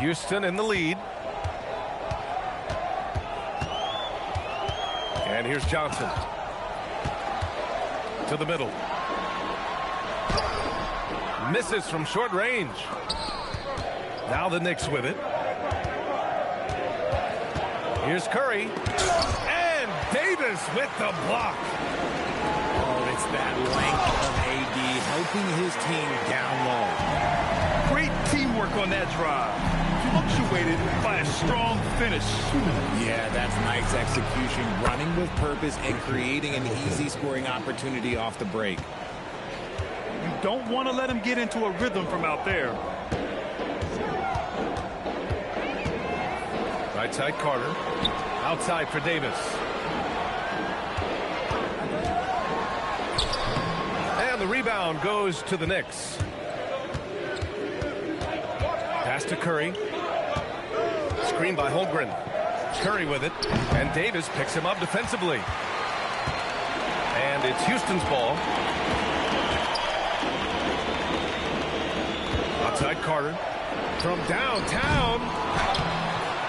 Houston in the lead. And here's Johnson. To the middle. Misses from short range. Now the Knicks with it. Here's Curry. And Davis with the block. Oh, it's that length of AD helping his team down low. Great teamwork on that drive. Punctuated by a strong finish. Yeah, that's nice execution. Running with purpose and creating an easy scoring opportunity off the break. You don't want to let him get into a rhythm from out there. Right side Carter. Outside for Davis. And the rebound goes to the Knicks. Pass to Curry. Screen by Holmgren. Curry with it. And Davis picks him up defensively. And it's Houston's ball. Outside Carter. From downtown.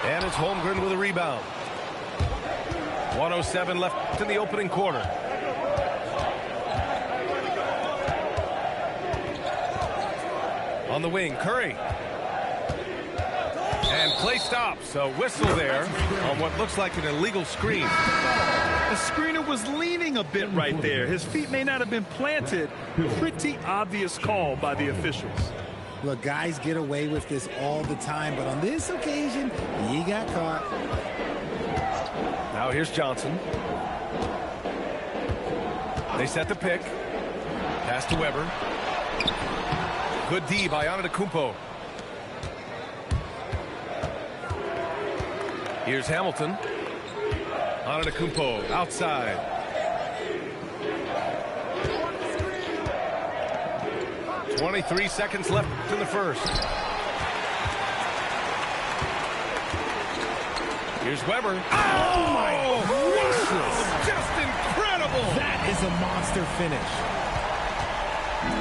And it's Holmgren with a rebound. 1:07 left in the opening quarter. On the wing, Curry. And play stops. A whistle there on what looks like an illegal screen. The screener was leaning a bit right there. His feet may not have been planted. Pretty obvious call by the officials. Look, guys get away with this all the time, but on this occasion, he got caught. Now here's Johnson. They set the pick. Pass to Weber. Good D by Antetokounmpo. Here's Hamilton. Antetokounmpo outside. .23 seconds left in the first. Here's Weber. Oh my gracious! Just incredible! That is a monster finish.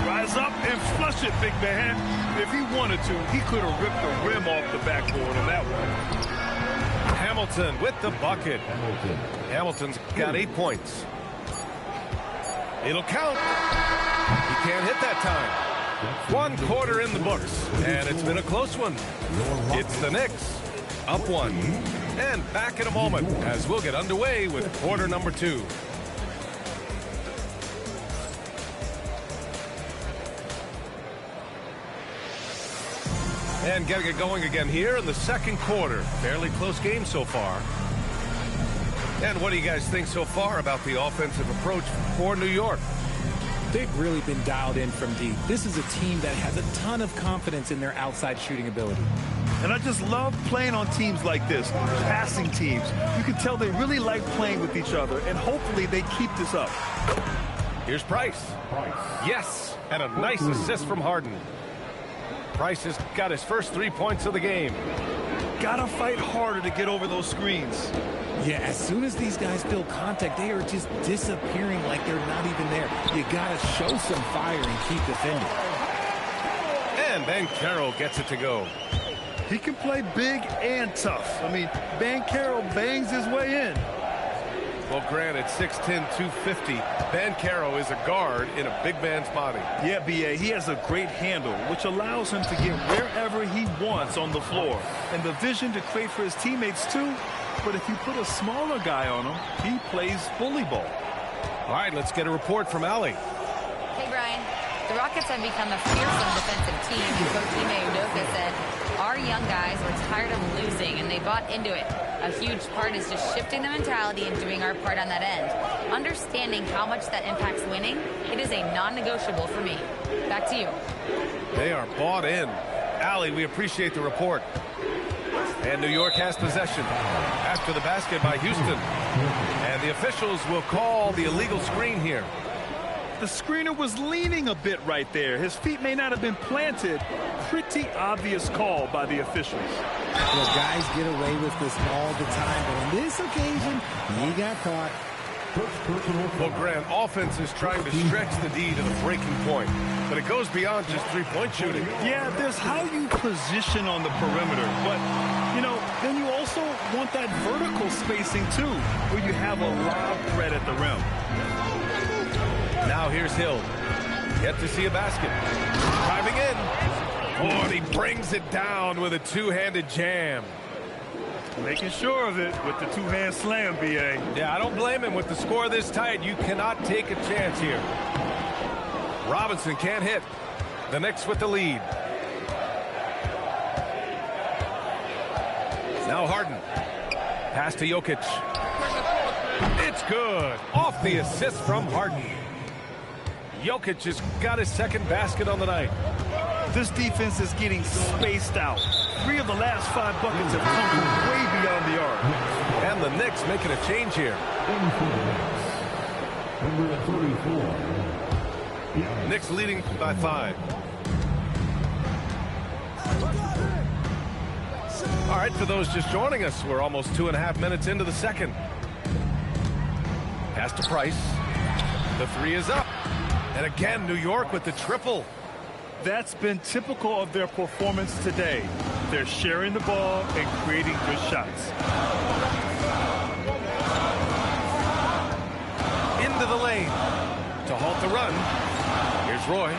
Rise up and flush it, big man. If he wanted to, he could have ripped the rim off the backboard on that one. Hamilton with the bucket. Hamilton's got 8 points. It'll count. He can't hit that time. 1 quarter in the books, and it's been a close one. It's the Knicks, up 1. And back in a moment as we'll get underway with quarter number 2. And getting it going again here in the second quarter. Fairly close game so far. And what do you guys think so far about the offensive approach for New York? They've really been dialed in from deep. This is a team that has a ton of confidence in their outside shooting ability. And I just love playing on teams like this, passing teams. You can tell they really like playing with each other, and hopefully they keep this up. Here's Price. Yes, and a nice assist from Harden. Price has got his first 3 points of the game. Gotta fight harder to get over those screens. Yeah, as soon as these guys feel contact, they are just disappearing like they're not even there. You gotta show some fire and keep defending. And Banchero gets it to go. He can play big and tough. I mean, Banchero bangs his way in. Well, granted, 6'10", 250. Banchero is a guard in a big man's body. Yeah, B.A., he has a great handle, which allows him to get wherever he wants on the floor. And the vision to create for his teammates, too. But if you put a smaller guy on him, he plays bully ball. All right, let's get a report from Allie. Hey, Brian. The Rockets have become a fearsome defensive team, and Coach Ime Udoka said, our young guys were tired of losing, and they bought into it. A huge part is just shifting the mentality and doing our part on that end. Understanding how much that impacts winning, it is a non-negotiable for me. Back to you. They are bought in. Allie, we appreciate the report. And New York has possession after the basket by Houston. And the officials will call the illegal screen here. The screener was leaning a bit right there. His feet may not have been planted. Pretty obvious call by the officials. Well, guys get away with this all the time, but on this occasion, he got caught. Well, Grant, offense is trying to stretch the D to the breaking point, but it goes beyond just three-point shooting. Yeah, there's how you position on the perimeter, but, you know, then you also want that vertical spacing, too, where you have a lob threat at the rim. Now here's Hill. Yet to see a basket. Driving in. Oh, and he brings it down with a two-handed jam. Making sure of it with the two-hand slam, B.A. Yeah, I don't blame him. With the score this tight, you cannot take a chance here. Robinson can't hit. The Knicks with the lead. Now Harden. Pass to Jokic. It's good. Off the assist from Harden. Jokic has got his second basket on the night. This defense is getting spaced out. 3 of the last 5 buckets have come from way beyond the arc. And the Knicks making a change here. Knicks leading by 5. All right, for those just joining us, we're almost 2.5 minutes into the second. Pass to Price. The 3 is up. And again, New York with the triple. That's been typical of their performance today. They're sharing the ball and creating good shots. Into the lane. To halt the run. Here's Roy.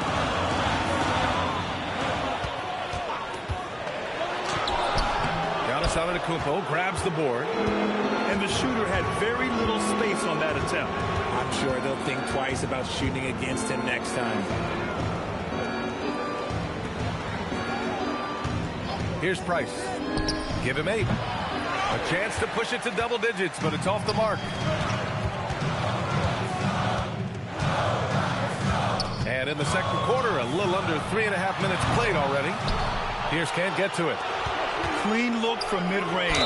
Giannis Antetokounmpo grabs the board. And the shooter had very little space on that attempt. I'm sure they'll think twice about shooting against him next time. Here's Price. Give him 8. A chance to push it to double digits, but it's off the mark. And in the second quarter, a little under 3.5 minutes played already. Pierce can't get to it. Clean look from mid-range.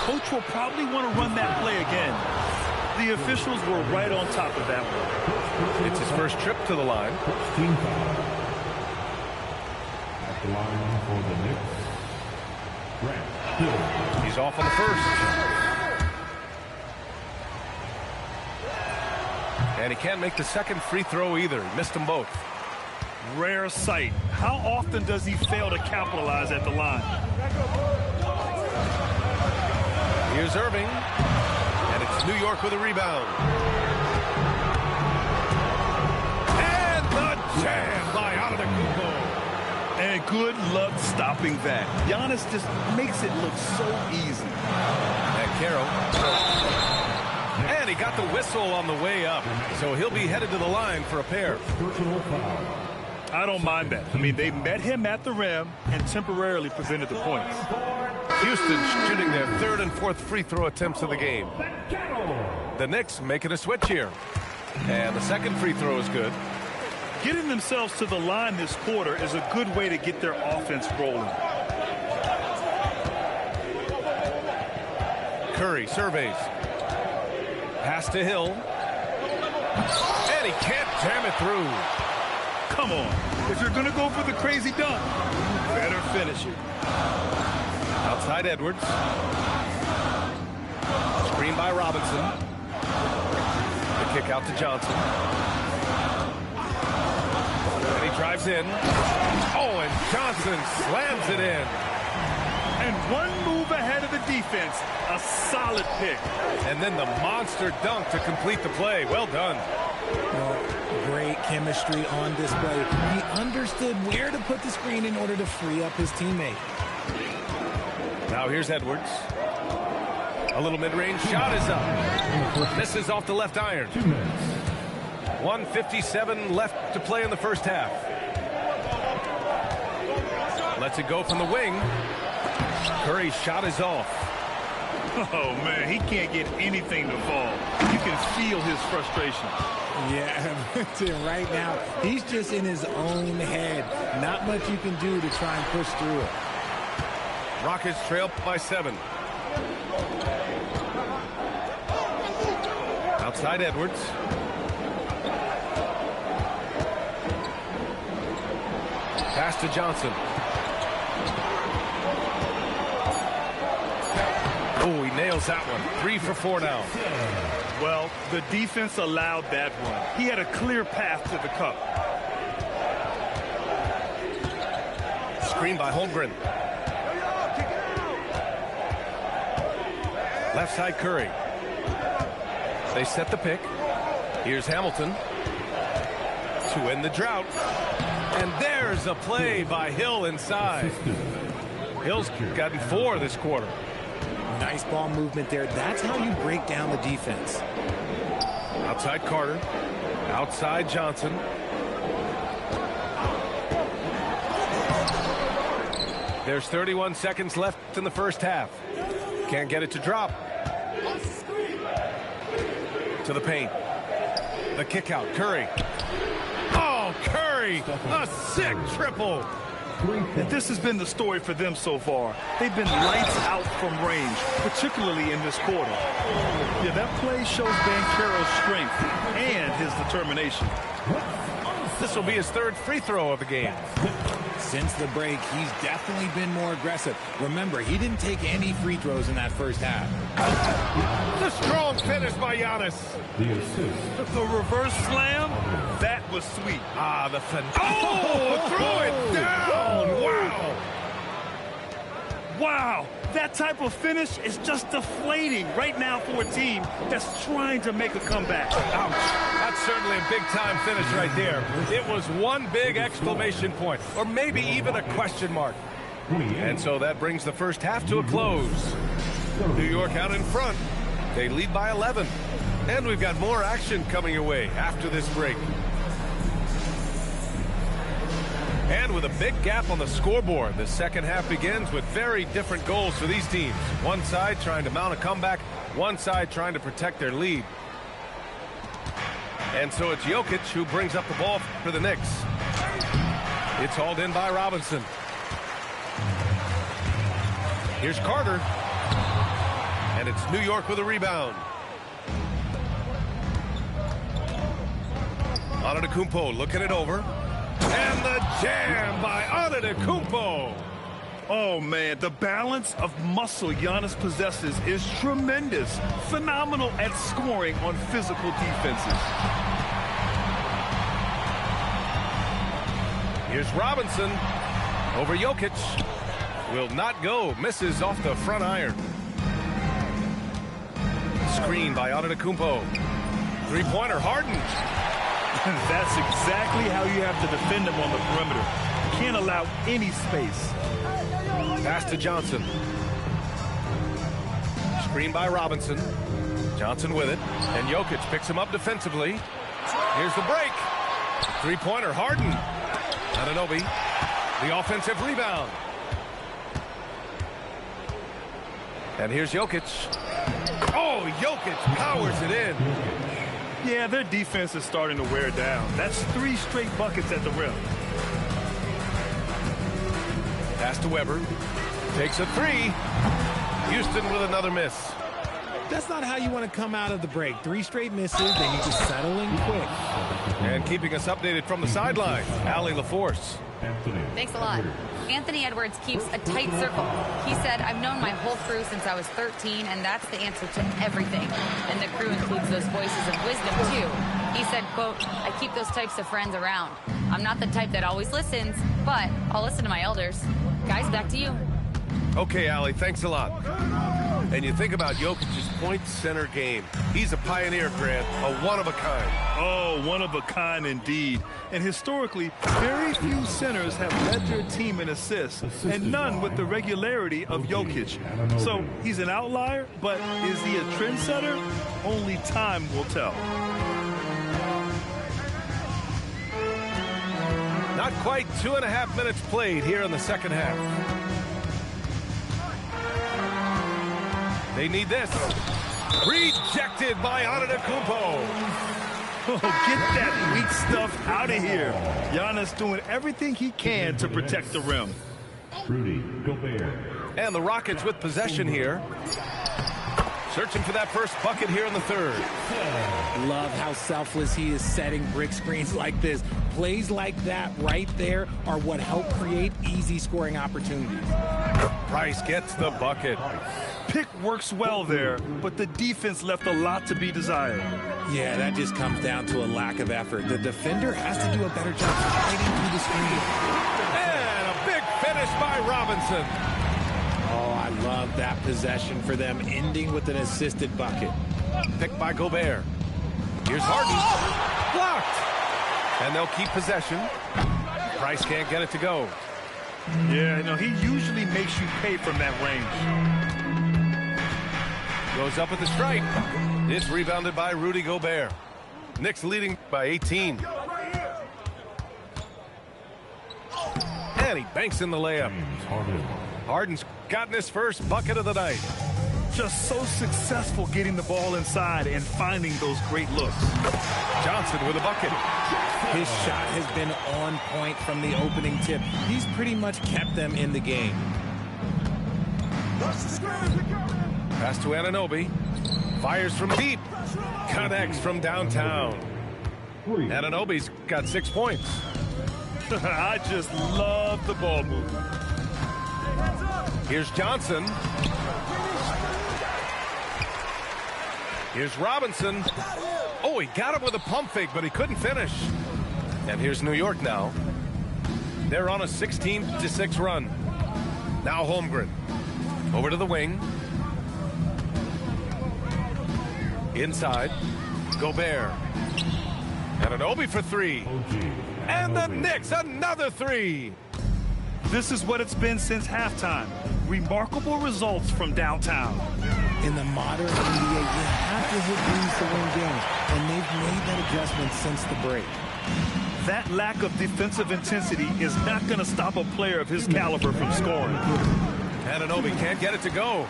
Coach will probably want to run that play again. The officials were right on top of that one. It's his first trip to the line. At the line for the Knicks, Grant Hill. He's off on the first. And he can't make the second free throw either. He missed them both. Rare sight. How often does he fail to capitalize at the line? Here's Irving. And it's New York with a rebound. And the jam by Antetokounmpo. And good luck stopping that. Giannis just makes it look so easy. And Caro. And he got the whistle on the way up. So he'll be headed to the line for a pair. Personal foul. I don't mind that. I mean, they met him at the rim and temporarily prevented the points. Houston shooting their 3rd and 4th free throw attempts of the game. The Knicks making a switch here. And the second free throw is good. Getting themselves to the line this quarter is a good way to get their offense rolling. Curry surveys. Pass to Hill. And he can't jam it through. Come on. If you're going to go for the crazy dunk, better finish it. Outside Edwards. Screen by Robinson. The kick out to Johnson. And he drives in. Oh, and Johnson slams it in. And one move ahead of the defense. A solid pick. And then the monster dunk to complete the play. Well done. Well, great chemistry on display. He understood where to put the screen in order to free up his teammate. Now here's Edwards. A little mid-range shot is up. Misses off the left iron. 1:57 left to play in the first half. Lets it go from the wing. Curry's shot is off. Oh, man, he can't get anything to fall. You can feel his frustration. Yeah, right now, he's just in his own head. Not much you can do to try and push through it. Rockets trail by 7. Outside Edwards. Pass to Johnson. Oh, he nails that one. 3 for 4 now. Well, the defense allowed that run. He had a clear path to the cup. Screen by Holmgren. Left side Curry. They set the pick. Here's Hamilton to end the drought. And there's a play by Hill inside. Hill's gotten 4 this quarter. Nice ball movement there. That's how you break down the defense. Outside Carter. Outside Johnson. There's 31 seconds left in the first half. Can't get it to drop. To the paint. The kick out. Curry. Oh, Curry! A sick triple. And this has been the story for them so far. They've been lights out from range, particularly in this quarter. Yeah, that play shows Banchero's strength and his determination. This will be his 3rd free throw of the game. Since the break, he's definitely been more aggressive. Remember, he didn't take any free throws in that first half. The strong finish by Giannis. The assist. The reverse slam, that was sweet. Ah, the fin. Oh, throw it down. Wow. Wow, that type of finish is just deflating right now for a team that's trying to make a comeback. Ouch. That's certainly a big-time finish right there. It was one big exclamation point, or maybe even a question mark. And so that brings the first half to a close. New York out in front. They lead by 11. And we've got more action coming your way after this break. And with a big gap on the scoreboard, the second half begins with very different goals for these teams. One side trying to mount a comeback, one side trying to protect their lead. And so it's Jokic who brings up the ball for the Knicks. It's hauled in by Robinson. Here's Carter. And it's New York with a rebound. Antetokounmpo looking it over. And the jam by Antetokounmpo. Oh, man, the balance of muscle Giannis possesses is tremendous. Phenomenal at scoring on physical defenses. Here's Robinson over Jokic. Will not go. Misses off the front iron. Screen by Antetokounmpo. Three-pointer Harden. That's exactly how you have to defend him on the perimeter. Can't allow any space. Pass to Johnson. Screen by Robinson. Johnson with it. And Jokic picks him up defensively. Here's the break. Three-pointer Harden. Anunoby. The offensive rebound. And here's Jokic. Oh, Jokic powers it in. Yeah, their defense is starting to wear down. That's 3 straight buckets at the rim. Pass to Weber. Takes a 3. Houston with another miss. That's not how you want to come out of the break. 3 straight misses. They need to settle in quick. And keeping us updated from the sideline, Allie LaForce. Thanks a lot. Anthony Edwards keeps a tight circle. He said, I've known my whole crew since I was 13, and that's the answer to everything. And the crew includes those voices of wisdom, too. He said, quote, I keep those types of friends around. I'm not the type that always listens, but I'll listen to my elders. Guys, back to you. Okay, Allie, thanks a lot. And you think about Jokic's point center game. He's a pioneer, Grant, a one-of-a-kind. Oh, one of a kind indeed. And historically, very few centers have led their team in assists, and none with the regularity of Jokic. So he's an outlier, but is he a trendsetter? Only time will tell. Not quite 2.5 minutes played here in the second half. They need this. Rejected by Antetokounmpo. Oh, get that weak stuff out of here. Giannis doing everything he can to protect the rim. Rudy Gobert. And the Rockets with possession here. Searching for that first bucket here in the third. Love how selfless he is setting brick screens like this. Plays like that right there are what help create easy scoring opportunities. Price gets the bucket. Pick works well there, but the defense left a lot to be desired. Yeah, that just comes down to a lack of effort. The defender has to do a better job fighting through the screen. And a big finish by Robinson. Oh, I love that possession for them, ending with an assisted bucket. Picked by Gobert. Here's Harden. Blocked. And they'll keep possession. Price can't get it to go. Yeah, you know, he usually makes you pay from that range. Goes up at the stripe. It's rebounded by Rudy Gobert. Knicks leading by 18. And he banks in the layup. Harden's gotten his first bucket of the night. Just so successful getting the ball inside and finding those great looks. Johnson with a bucket. His shot has been on point from the opening tip. He's pretty much kept them in the game. Pass to Anunoby. Fires from deep. Connects from downtown. Anunoby's got 6 points. I just love the ball movement. Here's Johnson. Here's Robinson. Oh, he got him with a pump fake, but he couldn't finish. And here's New York now. They're on a 16-6 run. Now Holmgren. Over to the wing. Inside. Gobert. Anunoby for three. And the Knicks, another three. This is what it's been since halftime. Remarkable results from downtown. In the modern NBA, you have to hit threes to win games, and they've made that adjustment since the break. That lack of defensive intensity is not going to stop a player of his caliber from scoring. Anunoby can't get it to go.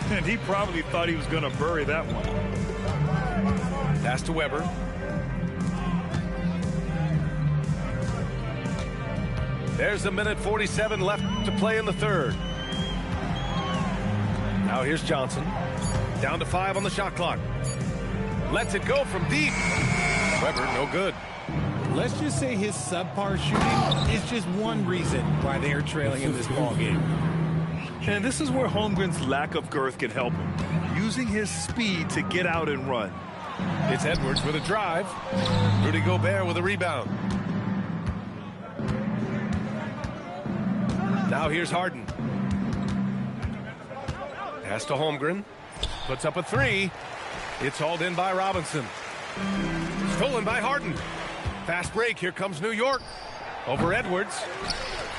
And he probably thought he was going to bury that one. Pass to Weber. There's a minute 47 left to play in the third. Now here's Johnson. Down to 5 on the shot clock. Lets it go from deep. Weber, no good. Let's just say his subpar shooting is just one reason why they are trailing in this ballgame. And this is where Holmgren's lack of girth can help him. Using his speed to get out and run. It's Edwards with a drive. Rudy Gobert with a rebound. Now here's Harden. Pass to Holmgren. Puts up a three. It's hauled in by Robinson. Stolen by Harden. Fast break. Here comes New York. Over Edwards.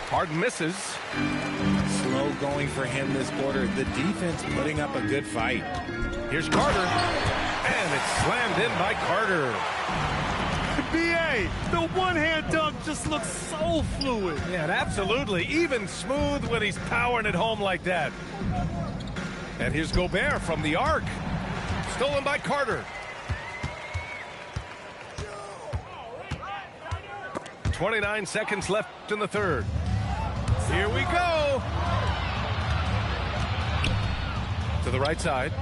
Harden misses. Slow going for him this quarter. The defense putting up a good fight. Here's Carter. And it's slammed in by Carter. B.A., the one-hand dunk just looks so fluid. Yeah, absolutely. Even smooth when he's powering it home like that. And here's Gobert from the arc. Stolen by Carter. 29 seconds left in the third. Here we go. To the right side.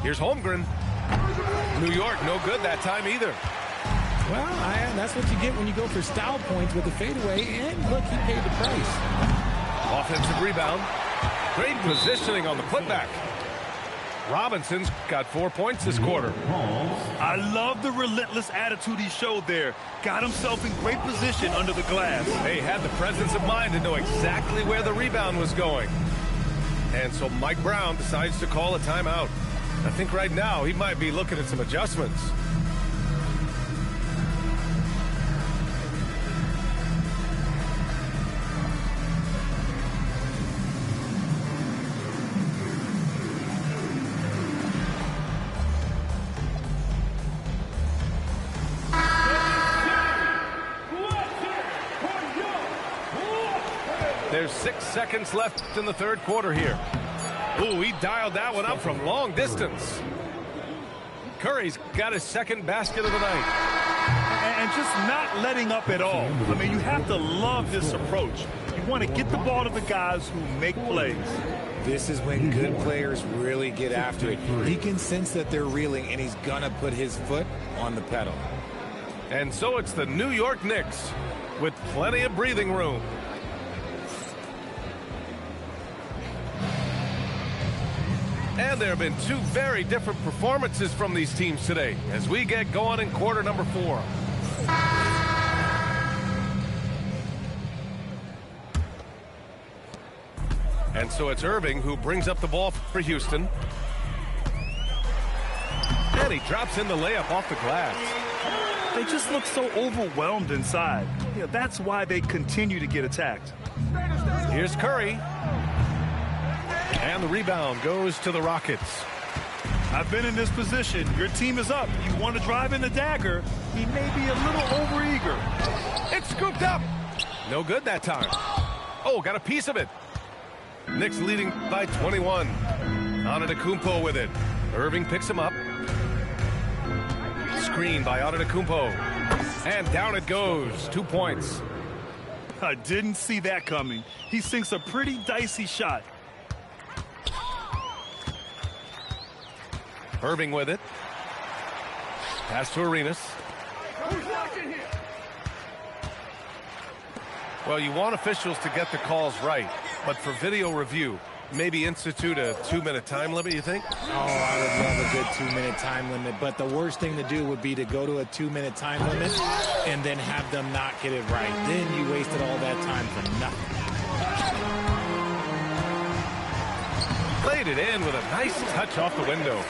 Here's Holmgren. New York, no good that time either. Well, that's what you get when you go for style points with a fadeaway. And look, he paid the price. Offensive rebound. Great positioning on the putback. Robinson's got 4 points this quarter. I love the relentless attitude he showed there. Got himself in great position under the glass. They had the presence of mind to know exactly where the rebound was going. And so Mike Brown decides to call a timeout. I think right now he might be looking at some adjustments. There's 6 seconds left in the third quarter here. Ooh, he dialed that one up from long distance. Curry's got his second basket of the night. And just not letting up at all. I mean, you have to love this approach. You want to get the ball to the guys who make plays. This is when good players really get after it. He can sense that they're reeling, and he's going to put his foot on the pedal. And so it's the New York Knicks with plenty of breathing room. And there have been two very different performances from these teams today as we get going in quarter number 4. And so it's Irving who brings up the ball for Houston. And he drops in the layup off the glass. They just look so overwhelmed inside. Yeah, that's why they continue to get attacked. Here's Curry. And the rebound goes to the Rockets. I've been in this position. Your team is up. You want to drive in the dagger. He may be a little overeager. It's scooped up. No good that time. Oh, got a piece of it. Knicks leading by 21. Antetokounmpo with it. Irving picks him up. Screen by Antetokounmpo. And down it goes. 2 points. I didn't see that coming. He sinks a pretty dicey shot. Irving with it. Pass to Arenas. Well, you want officials to get the calls right, but for video review, maybe institute a 2-minute time limit, you think? Oh, I would love a good 2-minute time limit, but the worst thing to do would be to go to a 2-minute time limit and then have them not get it right. Then you wasted all that time for nothing. Played it in with a nice touch off the window.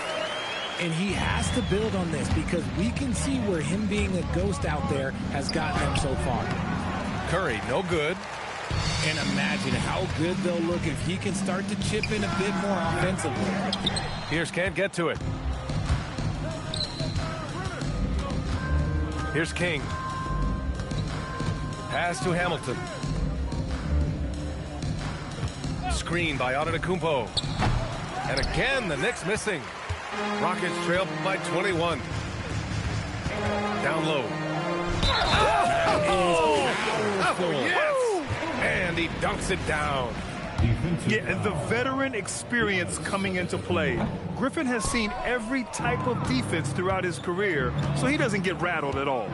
And he has to build on this because we can see where him being a ghost out there has gotten him so far. Curry, no good. And imagine how good they'll look if he can start to chip in a bit more offensively. Pierce can't get to it. Here's King. Pass to Hamilton. Screen by Antetokounmpo. And again, the Knicks missing. Rockets trail by 21. Down low. Oh, yes! And he dunks it down. Yeah, and the veteran experience coming into play. Griffin has seen every type of defense throughout his career, so he doesn't get rattled at all.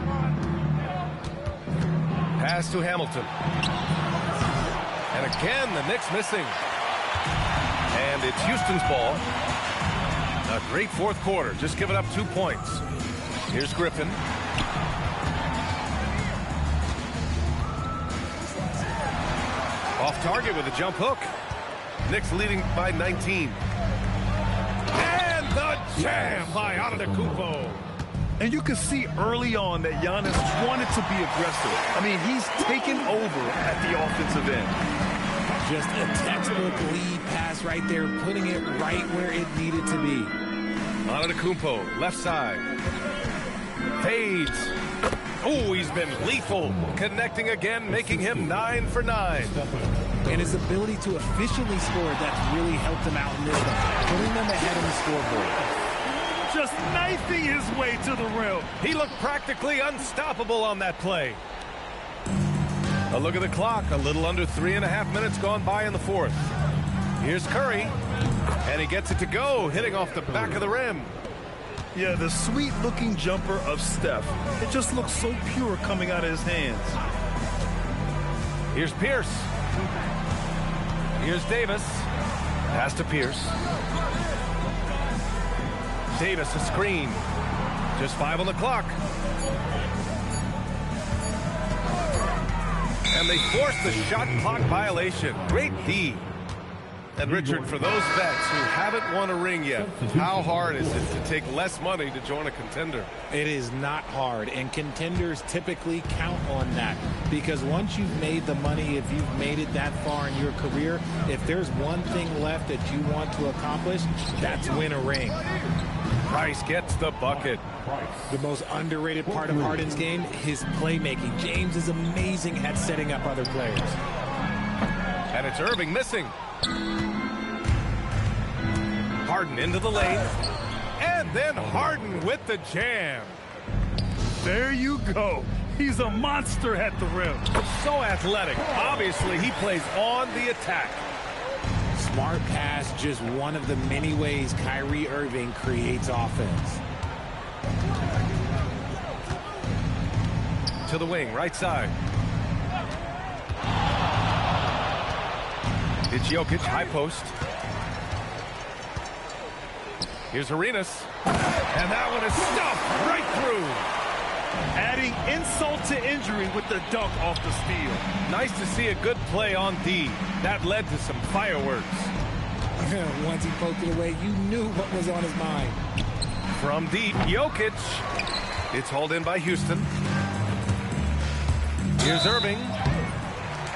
Pass to Hamilton. And again, the Knicks missing. And it's Houston's ball. A great fourth quarter, just giving up 2 points. Here's Griffin. Off target with a jump hook. Knicks leading by 19. And the jam by Antetokounmpo. And you can see early on that Giannis wanted to be aggressive. I mean, he's taken over at the offensive end. Just a textbook lead pass right there, putting it right where it needed to be. Antetokounmpo, left side. Fades. Oh, he's been lethal. Connecting again, making him 9 for 9. And his ability to efficiently score, that's really helped him out in this one, putting them ahead on the scoreboard. Just knifing his way to the rim. He looked practically unstoppable on that play. A look at the clock. A little under 3.5 minutes gone by in the fourth. Here's Curry. And he gets it to go, hitting off the back of the rim. Yeah, the sweet-looking jumper of Steph. It just looks so pure coming out of his hands. Here's Pierce. Here's Davis. Pass to Pierce. Davis, a screen. Just 5 on the clock. And they force the shot clock violation. Great D. And Richard, for those vets who haven't won a ring yet, how hard is it to take less money to join a contender? It is not hard, and contenders typically count on that because once you've made the money, if you've made it that far in your career, if there's one thing left that you want to accomplish, that's win a ring. Price gets the bucket. The most underrated part of Harden's game, his playmaking. James is amazing at setting up other players. And it's Irving missing. Harden into the lane. And then Harden with the jam. There you go. He's a monster at the rim. So athletic. Obviously, he plays on the attack. Smart pass, just one of the many ways Kyrie Irving creates offense. To the wing, right side. It's Jokic, high post. Here's Arenas. And that one is stuffed right through. Adding insult to injury with the dunk off the steal. Nice to see a good play on D. That led to some fireworks. Once he poked it away, you knew what was on his mind. From deep, Jokic. It's hauled in by Houston. Here's Irving.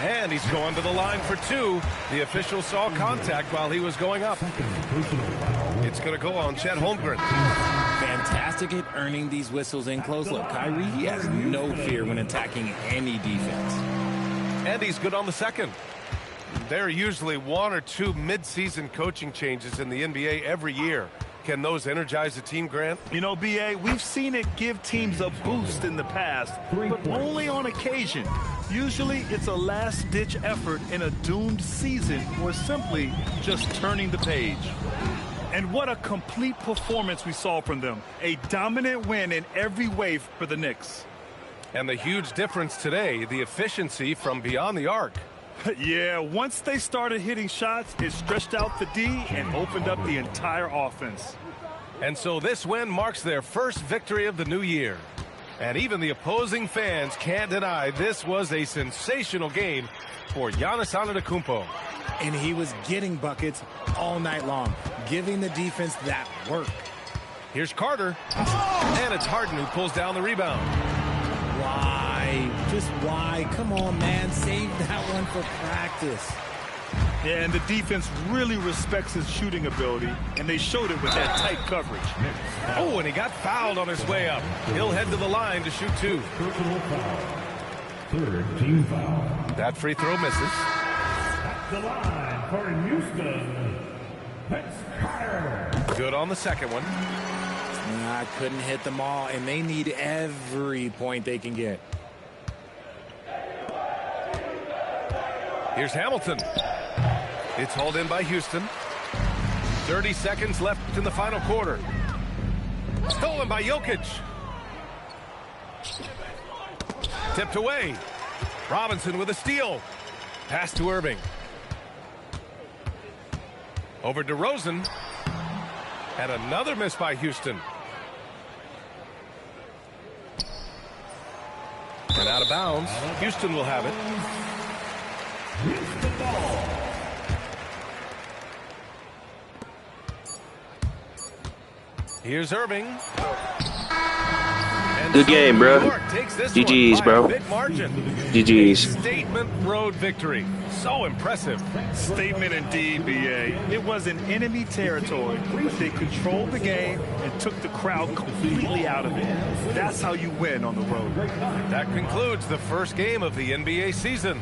And he's going to the line for two. The official saw contact while he was going up. It's going to go on Chet Holmgren. Fantastic at earning these whistles in close. Look, Kyrie, he has no fear when attacking any defense. And he's good on the second. There are usually one or two mid-season coaching changes in the NBA every year. Can those energize the team, Grant? You know, B.A., we've seen it give teams a boost in the past, but only on occasion. Usually it's a last-ditch effort in a doomed season or simply just turning the page. And what a complete performance we saw from them. A dominant win in every way for the Knicks. And the huge difference today, the efficiency from beyond the arc. Yeah, once they started hitting shots, it stretched out the D and opened up the entire offense. And so this win marks their first victory of the new year. And even the opposing fans can't deny this was a sensational game for Giannis Antetokounmpo. And he was getting buckets all night long, giving the defense that work. Here's Carter. And it's Harden who pulls down the rebound. Why? Just why? Come on, man. Save that one for practice. Yeah, and the defense really respects his shooting ability, and they showed it with that tight coverage. Oh, and he got fouled on his way up. He'll head to the line to shoot two. Personal foul. Third team foul. That free throw misses. At the line for Houston, Vince Carter. Good on the second one. I couldn't hit them all, and they need every point they can get. Here's Hamilton. It's hauled in by Houston. 30 seconds left in the final quarter. Stolen by Jokic. Tipped away. Robinson with a steal. Pass to Irving. Over to DeRozan. And another miss by Houston. And out of bounds. Houston will have it. Here's Irving. And Good game, bro. GG's, bro. GG's. Statement road victory. So impressive. Statement indeed, B.A. It was in enemy territory, but they controlled the game and took the crowd completely out of it. That's how you win on the road. That concludes the first game of the NBA season.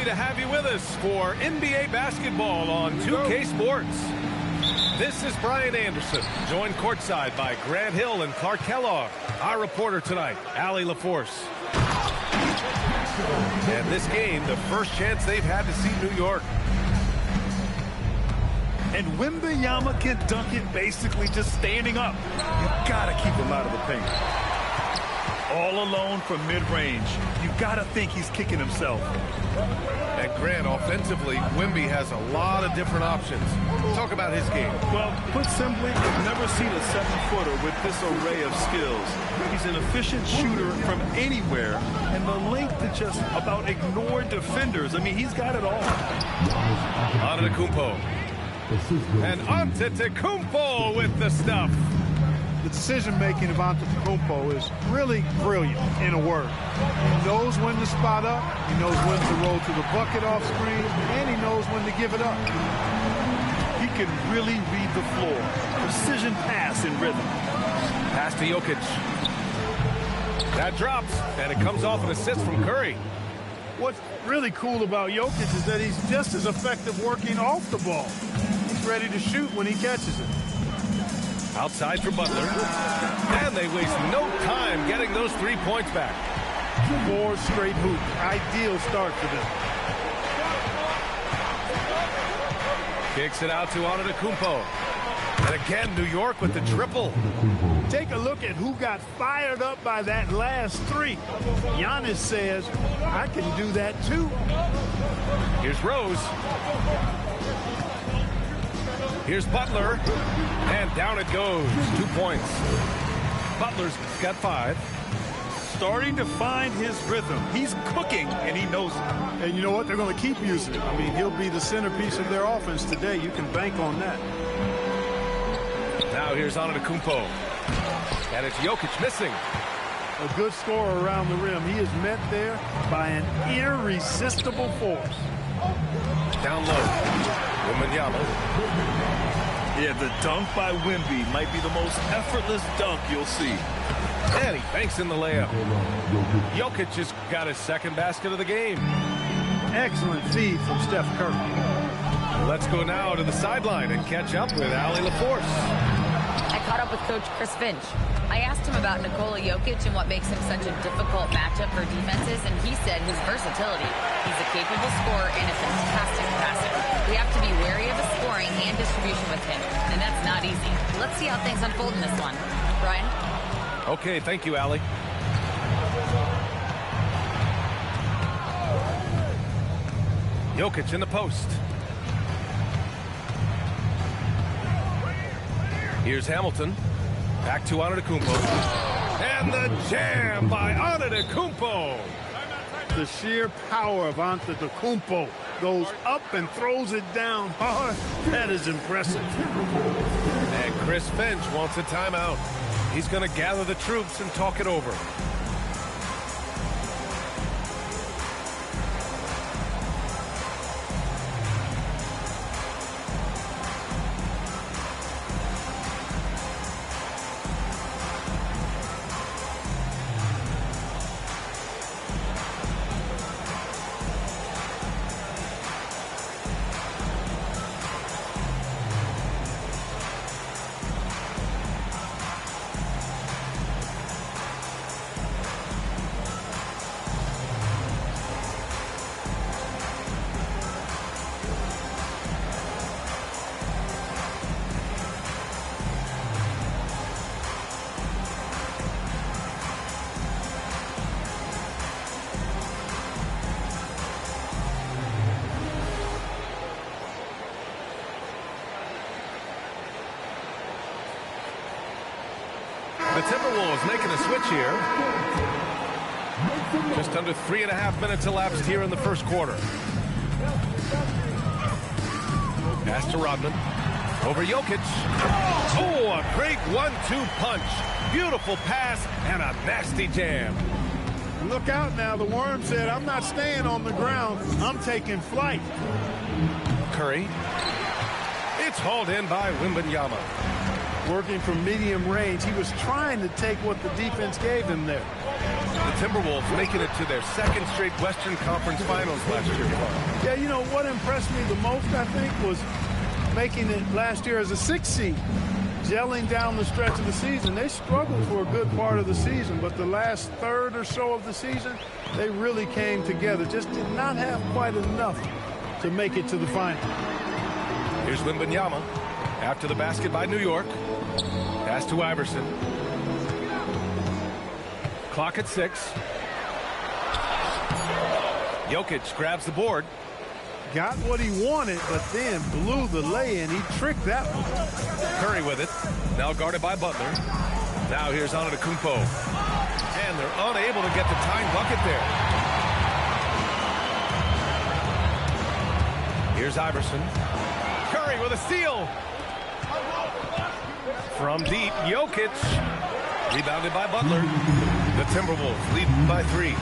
happy to have you with us for NBA basketball on 2K Sports. This is Brian Anderson, joined courtside by Grant Hill and Clark Kellogg. Our reporter tonight, Allie LaForce. And this game, the first chance they've had to see New York. And Wembanyama can dunk it basically just standing up. You gotta keep him out of the paint. All alone from mid-range. You gotta think he's kicking himself. And Grant, offensively, Wemby has a lot of different options. Talk about his game. Well, put simply, I've never seen a 7-footer with this array of skills. He's an efficient shooter from anywhere, and the length to just about ignore defenders. I mean, he's got it all. Antetokounmpo. And Antetokounmpo with the stuff. The decision-making of Antetokounmpo is really brilliant, in a word. He knows when to spot up, he knows when to roll to the bucket off screen, and he knows when to give it up. He can really read the floor. Precision pass in rhythm. Pass to Jokic. That drops, and it comes off an assist from Curry. What's really cool about Jokic is that he's just as effective working off the ball. He's ready to shoot when he catches it. Outside for Butler. And they waste no time getting those 3 points back. 4 straight hoops. Ideal start for them. Kicks it out to Antetokounmpo. And again, New York with the triple. Take a look at who got fired up by that last 3. Giannis says, I can do that too. Here's Rose. Here's Butler. And down it goes. 2 points. Butler's got 5. Starting to find his rhythm. He's cooking, and he knows it. And you know what? They're going to keep using it. I mean, he'll be the centerpiece of their offense today. You can bank on that. Now here's Antetokounmpo. And it's Jokic missing. A good scorer around the rim. He is met there by an irresistible force. Down low. Wembanyama. Yeah, the dunk by Wemby might be the most effortless dunk you'll see. And he banks in the layup. Jokic just got his second basket of the game. Excellent feed from Steph Curry. Let's go now to the sideline and catch up with Allie LaForce. I caught up with Coach Chris Finch. I asked him about Nikola Jokic and what makes him such a difficult matchup for defenses, and he said his versatility. He's a capable scorer and a fantastic passer. We have to be wary of his scoring and distribution with him, and that's not easy. Let's see how things unfold in this one. Brian? Okay, thank you, Allie. Jokic in the post. Here's Hamilton. Back to Antetokounmpo. And the jam by Antetokounmpo. The sheer power of Antetokounmpo goes up and throws it down hard. That is impressive. And Chris Finch wants a timeout. He's going to gather the troops and talk it over. The Timberwolves making a switch here. Just under 3.5 minutes elapsed here in the first quarter. Pass to Rodman. Over Jokic. Oh, a great 1-2 punch. Beautiful pass and a nasty jam. Look out now. The Worm said, I'm not staying on the ground. I'm taking flight. Curry. It's hauled in by Wembanyama. Working from medium range, he was trying to take what the defense gave him there. The Timberwolves making it to their second straight Western Conference Finals last year. Yeah, you know, what impressed me the most, I think, was making it last year as a 6th seed. Gelling down the stretch of the season. They struggled for a good part of the season, but the last third or so of the season, they really came together. Just did not have quite enough to make it to the final. Here's Wembanyama after the basket by New York. Pass to Iverson. Clock at 6. Jokic grabs the board. Got what he wanted, but then blew the lay-in. He tricked that one. Curry with it. Now guarded by Butler. Now here's Antetokounmpo. And they're unable to get the tying bucket there. Here's Iverson. Curry with a steal. From deep, Jokic. Rebounded by Butler. The Timberwolves lead by 3.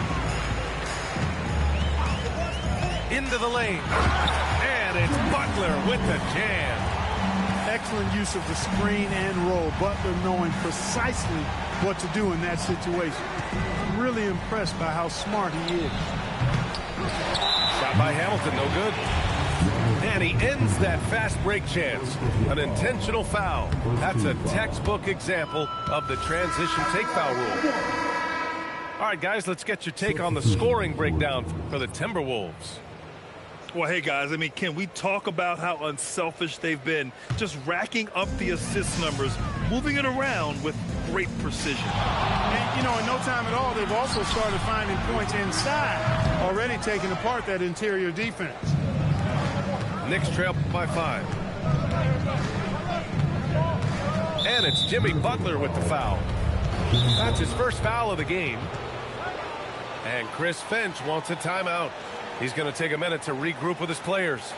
Into the lane. And it's Butler with the jam. Excellent use of the screen and roll. Butler knowing precisely what to do in that situation. I'm really impressed by how smart he is. Shot by Hamilton, no good. And he ends that fast break chance. An intentional foul. That's a textbook example of the transition take foul rule. All right, guys, let's get your take on the scoring breakdown for the Timberwolves. Well, hey, guys, I mean, Ken, we talk about how unselfish they've been, just racking up the assist numbers, moving it around with great precision. And, you know, in no time at all, they've also started finding points inside, already taking apart that interior defense. Knicks trail by 5. And it's Jimmy Butler with the foul. That's his first foul of the game. And Chris Finch wants a timeout. He's going to take a minute to regroup with his players.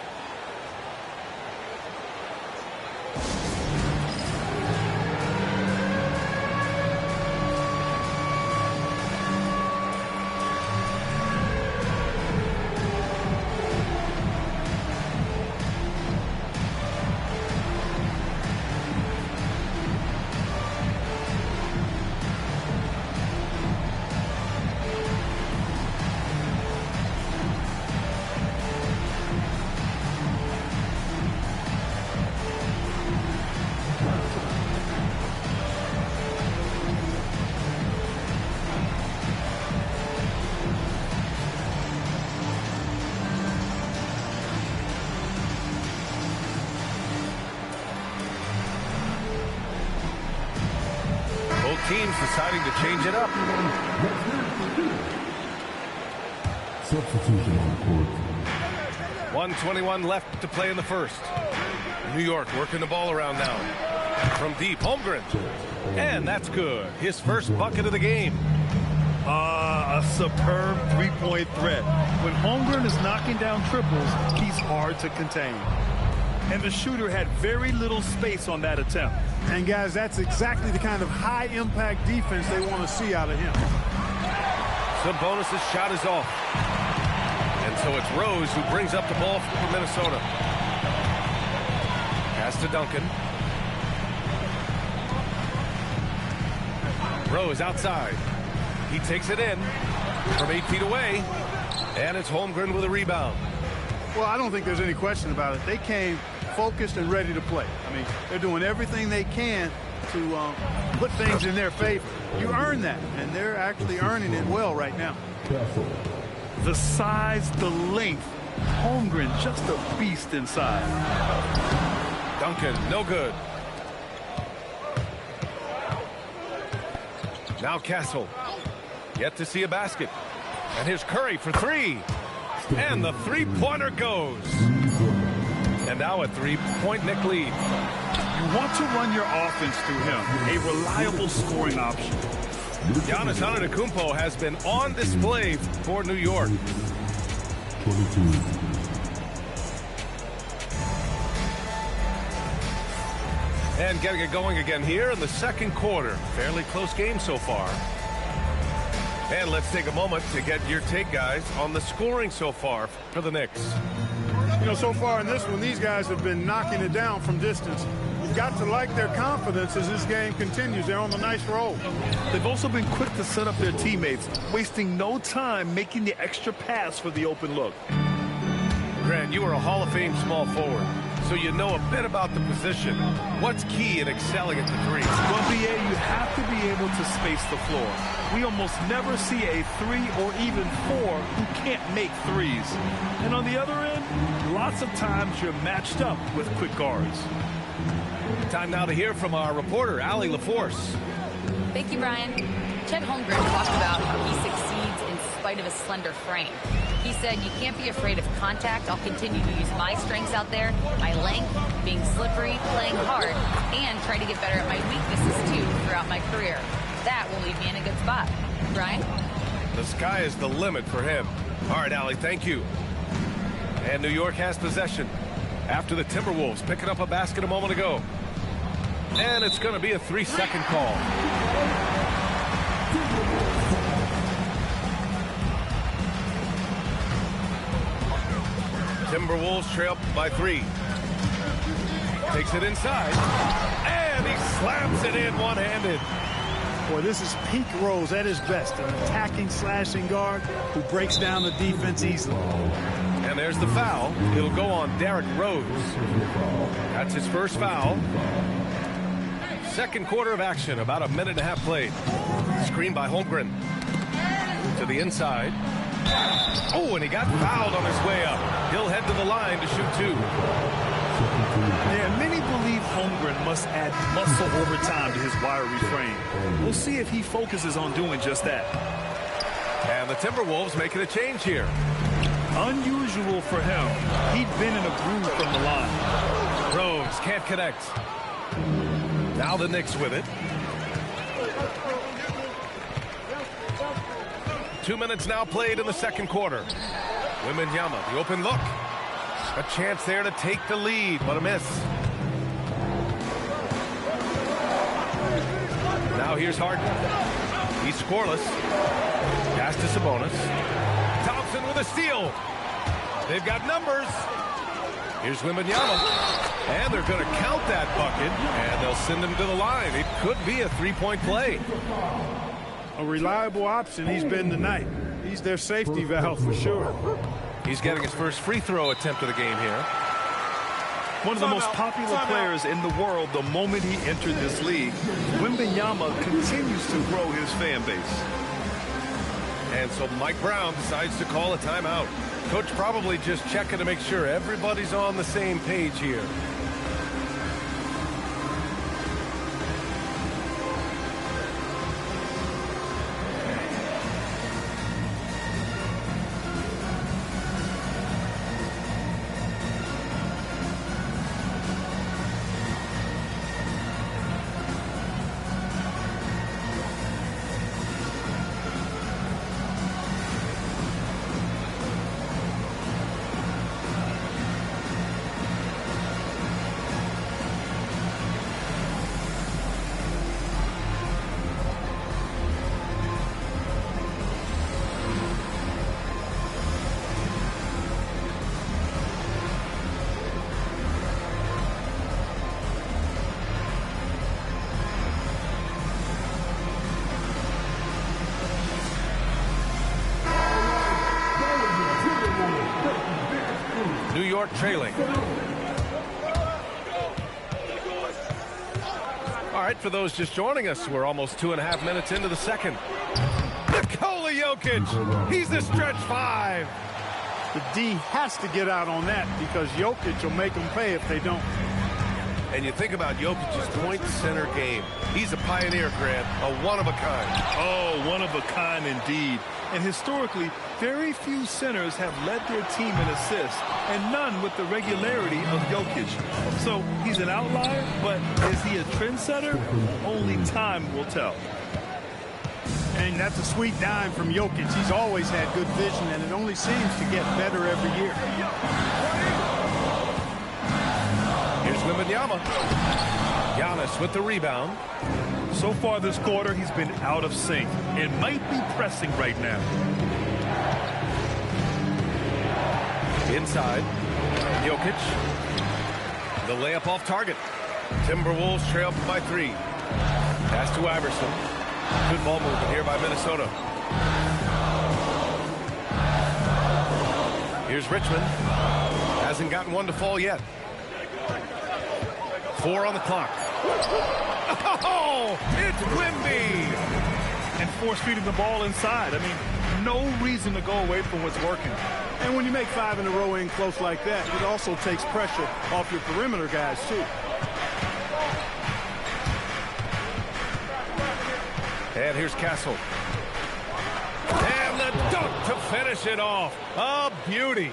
Teams deciding to change it up. Substitution on the court. 1:21 left to play in the first. New York working the ball around now. From deep, Holmgren. And that's good. His first bucket of the game. A superb three-point threat. When Holmgren is knocking down triples, he's hard to contain. And the shooter had very little space on that attempt. And, guys, that's exactly the kind of high-impact defense they want to see out of him. Sabonis' shot is off. And so it's Rose who brings up the ball for Minnesota. Pass to Duncan. Rose outside. He takes it in from 8 feet away. And it's Holmgren with a rebound. Well, I don't think there's any question about it. They came focused and ready to play. I mean, they're doing everything they can to put things in their favor. You earn that, and they're actually earning it well right now. The size, the length. Holmgren just a beast inside. Duncan, no good. Now Castle. Yet to see a basket. And here's Curry for 3. And the three-pointer goes. And now a 3-point Knick lead. You want to run your offense through him. A reliable scoring option. Giannis Antetokounmpo has been on display for New York. 22. And getting it going again here in the second quarter. Fairly close game so far. And let's take a moment to get your take, guys, on the scoring so far for the Knicks. You know, so far in this one, these guys have been knocking it down from distance. You've got to like their confidence as this game continues. They're on a nice roll. They've also been quick to set up their teammates, wasting no time making the extra pass for the open look. Grant, you are a Hall of Fame small forward, so you know a bit about the position. What's key in excelling at the three? Well, BA, you have to be able to space the floor. We almost never see a 3 or even 4 who can't make threes. And on the other end, lots of times you're matched up with quick guards. Time now to hear from our reporter, Allie LaForce. Thank you, Brian. Chet Holmgren talked about how he succeeds in spite of his slender frame. He said, you can't be afraid of contact. I'll continue to use my strengths out there, my length, being slippery, playing hard, and try to get better at my weaknesses, too, throughout my career. That will leave me in a good spot. Brian? The sky is the limit for him. All right, Allie, thank you. And New York has possession after the Timberwolves picking up a basket a moment ago. And it's going to be a 3-second call. Timberwolves trail by 3. Takes it inside. And he slams it in one-handed. Boy, this is peak Rose at his best. An attacking, slashing guard who breaks down the defense easily. And there's the foul. It'll go on Derrick Rose. That's his first foul. Second quarter of action, about a minute and a half played. Screen by Holmgren. To the inside. Oh, and he got fouled on his way up. He'll head to the line to shoot 2. Yeah, many believe Holmgren must add muscle over time to his wiry frame. We'll see if he focuses on doing just that. And the Timberwolves making a change here. Unusual for him. He'd been in a groove from the line. Rose can't connect. Now the Knicks with it. 2 minutes now played in the second quarter. Wembanyama, the open look. A chance there to take the lead, but a miss. Now here's Harden. He's scoreless. Pass to Sabonis. Thompson with a steal. They've got numbers. Here's Wembanyama. And they're going to count that bucket, and they'll send him to the line. It could be a three-point play. A reliable option he's been tonight. He's their safety valve for sure. He's getting his first free throw attempt of the game here. One of the most popular players in the world the moment he entered this league. Wembanyama continues to grow his fan base. And so Mike Brown decides to call a timeout. Coach probably just checking to make sure everybody's on the same page here. New York trailing. All right, for those just joining us, we're almost 2.5 minutes into the second. Nikola Jokic, he's the stretch 5. The D has to get out on that because Jokic will make them pay if they don't. And you think about Jokic's point center game. He's a pioneer, Grant, a one-of-a-kind. Oh, one of a kind indeed. And historically, very few centers have led their team in assists, and none with the regularity of Jokic. So he's an outlier, but is he a trendsetter? Only time will tell. And that's a sweet dime from Jokic. He's always had good vision, and it only seems to get better every year. Here's Wembanyama. Giannis with the rebound. So far this quarter, he's been out of sync and might be pressing right now. Inside. Jokic. The layup off target. Timberwolves trail by 3. Pass to Iverson. Good ball movement here by Minnesota. Here's Richmond. Hasn't gotten one to fall yet. 4 on the clock. Oh, it's Wemby. And force feeding the ball inside. I mean, no reason to go away from what's working. And when you make 5 in a row in close like that, it also takes pressure off your perimeter guys, too. And here's Castle. And the dunk to finish it off. A beauty.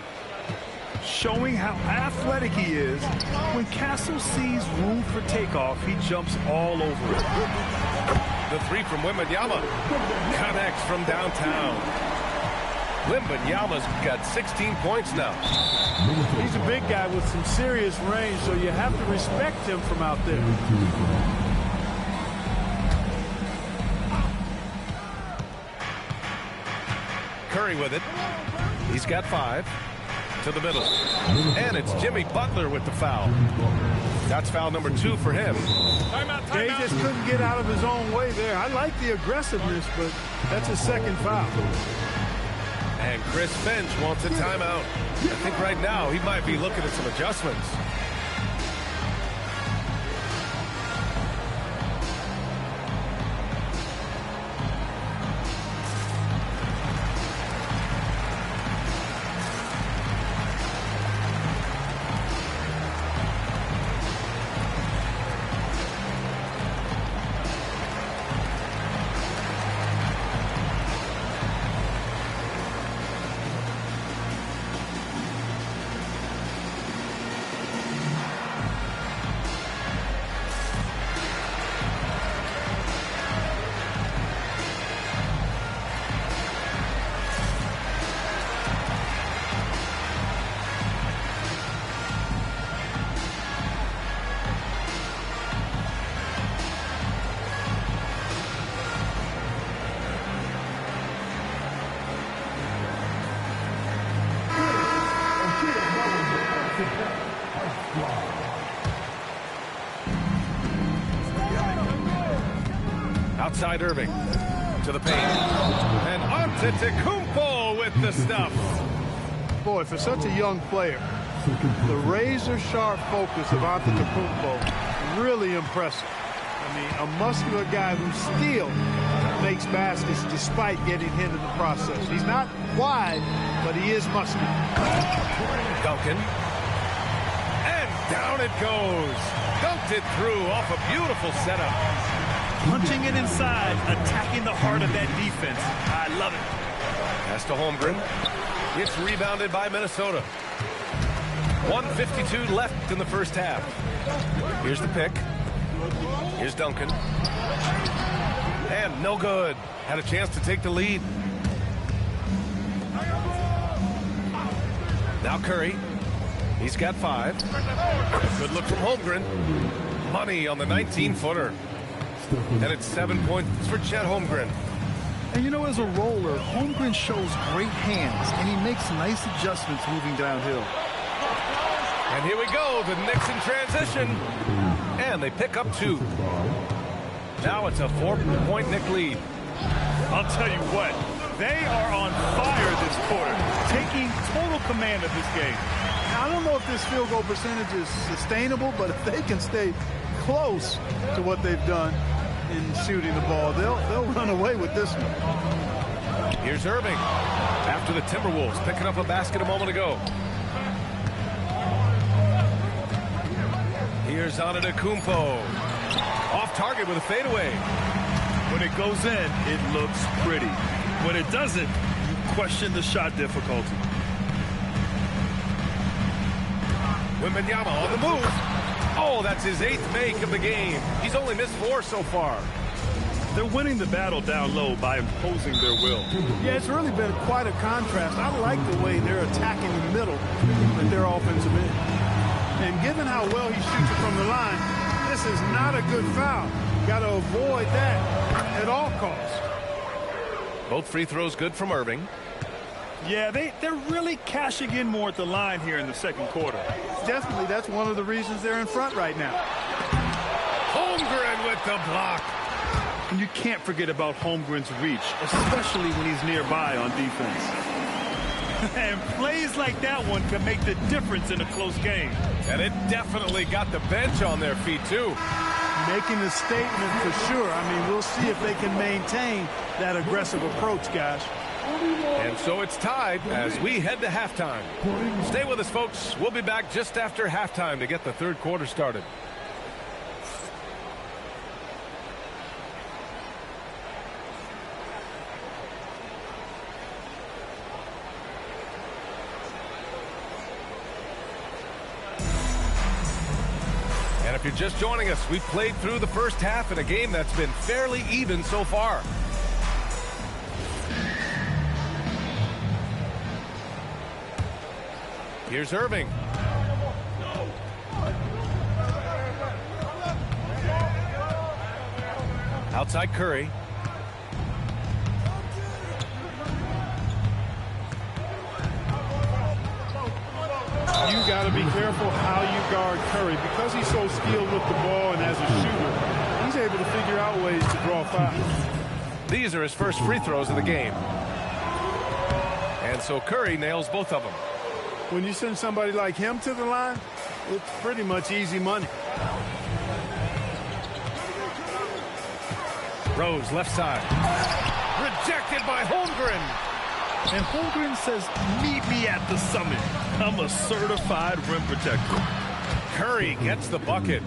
Showing how athletic he is. When Castle sees room for takeoff, he jumps all over it. The 3 from Wembanyama connects from downtown. Wembanyama's got 16 points now. He's a big guy with some serious range, so you have to respect him from out there. Curry with it. He's got 5. To the middle. And it's Jimmy Butler with the foul. That's foul number 2 for him. He just couldn't get out of his own way there. I like the aggressiveness, but that's his second foul. And Chris Finch wants a timeout. I think right now he might be looking at some adjustments. Outside Irving to the paint. And Antetokounmpo with the stuff. Boy, for such a young player, the razor-sharp focus of Antetokounmpo, really impressive. I mean, a muscular guy who still makes baskets despite getting hit in the process. He's not wide, but he is muscular. Duncan. And down it goes. Dunked it through off a beautiful setup. Punching it inside, attacking the heart of that defense. I love it. Pass to Holmgren. It's rebounded by Minnesota. 1:52 left in the first half. Here's the pick. Here's Duncan. And no good. Had a chance to take the lead. Now Curry. He's got 5. Good look from Holmgren. Money on the 19-footer. And it's 7 points for Chet Holmgren. And you know, as a roller, Holmgren shows great hands, and he makes nice adjustments moving downhill. And here we go, the Knicks in transition. And they pick up 2. Now it's a 4-point Knick lead. I'll tell you what, they are on fire this quarter, taking total command of this game. Now, I don't know if this field goal percentage is sustainable, but if they can stay close to what they've done in shooting the ball, they'll run away with this one. Here's Irving after the Timberwolves picking up a basket a moment ago. Here's Antetokounmpo off target with a fadeaway. When it goes in, it looks pretty. When it doesn't, you question the shot difficulty. Wembanyama on the move. Oh, that's his 8th make of the game. He's only missed 4 so far. They're winning the battle down low by imposing their will. Yeah, it's really been quite a contrast. I like the way they're attacking the middle with their offensive end. And given how well he shoots it from the line, this is not a good foul. Got to avoid that at all costs. Both free throws good from Irving. Yeah, they're really cashing in more at the line here in the second quarter. Definitely, that's one of the reasons they're in front right now. Holmgren with the block. And you can't forget about Holmgren's reach, especially when he's nearby on defense. And plays like that one can make the difference in a close game. And it definitely got the bench on their feet, too. Making a statement for sure. I mean, we'll see if they can maintain that aggressive approach, guys. And so it's tied as we head to halftime. Stay with us, folks. We'll be back just after halftime to get the third quarter started. And if you're just joining us, we've played through the first half in a game that's been fairly even so far. Here's Irving. Outside Curry. You got to be careful how you guard Curry. Because he's so skilled with the ball and as a shooter, he's able to figure out ways to draw fouls. These are his first free throws of the game. And so Curry nails both of them. When you send somebody like him to the line, it's pretty much easy money. Rose, left side. Rejected by Holmgren. And Holmgren says, meet me at the summit. I'm a certified rim protector. Curry gets the bucket.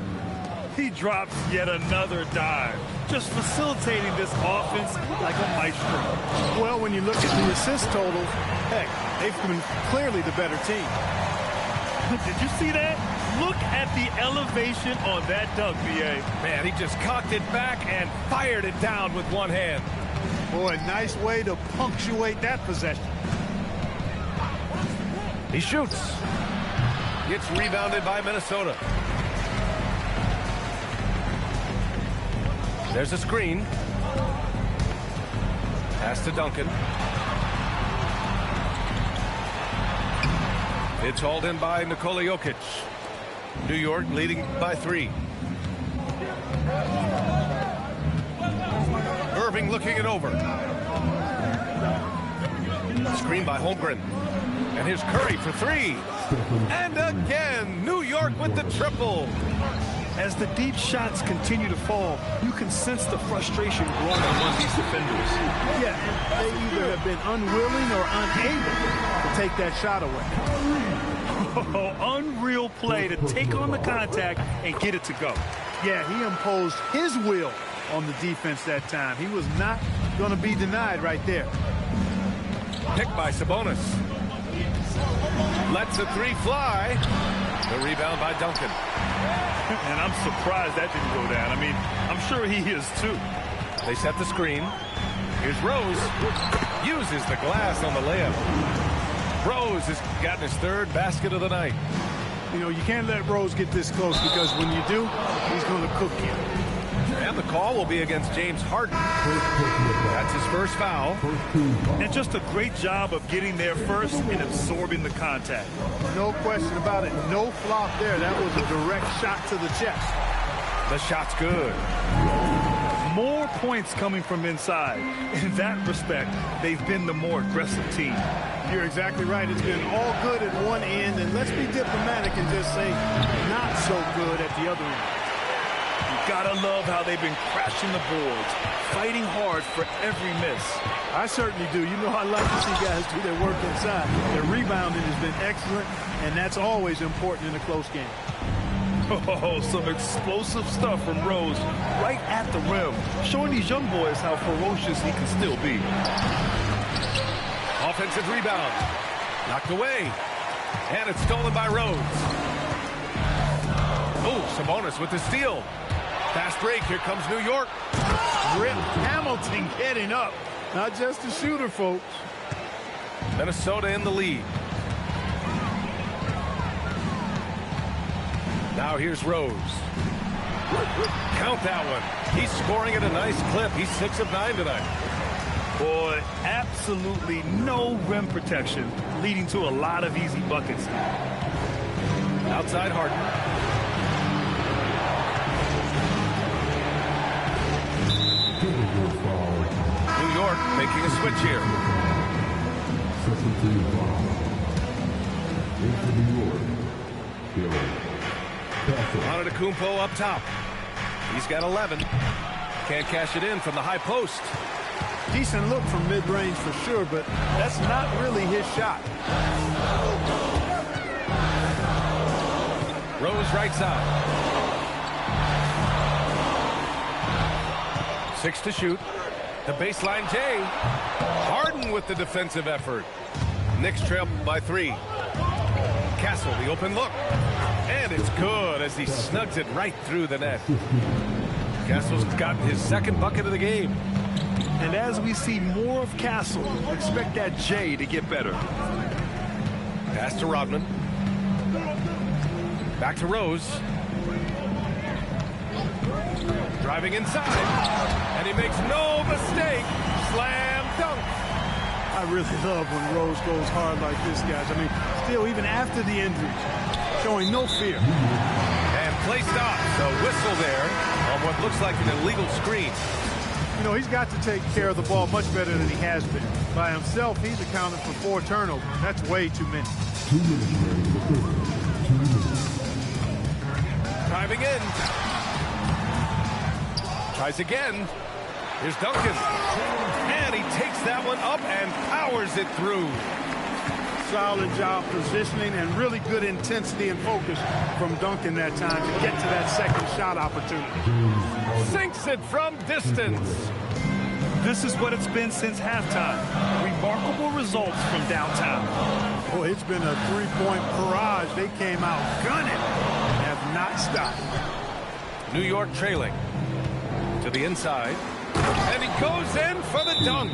He drops yet another dive, just facilitating this offense like a maestro. Well, when you look at the assist totals, heck, they've been clearly the better team. Did you see that? Look at the elevation on that dunk, B.A. Man, he just cocked it back and fired it down with one hand. Boy, nice way to punctuate that possession. He shoots. Gets rebounded by Minnesota. There's a screen. Pass to Duncan. It's hauled in by Nikola Jokic. New York leading by 3. Irving looking it over. Screen by Holmgren. And here's Curry for 3. And again, New York with the triple. As the deep shots continue to fall, you can sense the frustration growing among these defenders. Yeah, they either have been unwilling or unable to take that shot away. Oh, unreal play to take on the contact and get it to go. Yeah, he imposed his will on the defense that time. He was not going to be denied right there. Picked by Sabonis. Lets a 3 fly. The rebound by Duncan. And I'm surprised that didn't go down. I mean, I'm sure he is too. They set the screen. Here's Rose. Uses the glass on the layup. Rose has gotten his 3rd basket of the night. You know, you can't let Rose get this close because when you do, he's going to cook you. And the call will be against James Harden. That's his first foul. And just a great job of getting there first and absorbing the contact. No question about it. No flop there. That was a direct shot to the chest. The shot's good. More points coming from inside. In that respect, they've been the more aggressive team. You're exactly right. It's been all good at one end, and let's be diplomatic and just say not so good at the other end. You gotta love how they've been crashing the boards, fighting hard for every miss. I certainly do. You know, I like to see guys do their work inside. Their rebounding has been excellent, and that's always important in a close game. Oh, some explosive stuff from Rose right at the rim, showing these young boys how ferocious he can still be. Offensive rebound. Knocked away. And it's stolen by Rose. Oh, Sabonis with the steal. Fast break. Here comes New York. Rip Hamilton getting up. Not just a shooter, folks. Minnesota in the lead. Now here's Rose. Count that one. He's scoring at a nice clip. He's 6 of 9 tonight. Boy, absolutely no rim protection, leading to a lot of easy buckets. Outside Harden. New York making a switch here. Antetokounmpo up top. He's got 11. Can't cash it in from the high post. Decent look from mid-range for sure, but that's not really his shot. Rose right side. 6 to shoot. The baseline Jay. Harden with the defensive effort. Knicks trail by 3. Castle, the open look. And it's good as he snugs it right through the net. Castle's gotten his second bucket of the game. And as we see more of Castle, expect that Jay to get better. Pass to Rodman. Back to Rose. Driving inside. And he makes no mistake. Slam dunk. I really love when Rose goes hard like this, guys. I mean, still, even after the injury, showing no fear. And play stops. A whistle there on what looks like an illegal screen. You know, he's got to take care of the ball much better than he has been. By himself, he's accounted for 4 turnovers. That's way too many. Driving in. Tries again. Here's Duncan. And he takes that one up and powers it through. Solid job positioning and really good intensity and focus from Duncan that time to get to that second shot opportunity. Sinks it from distance. This is what it's been since halftime. Remarkable results from downtown. Boy, it's been a 3-point barrage. They came out gunning and have not stopped. New York trailing to the inside. And he goes in for the dunk.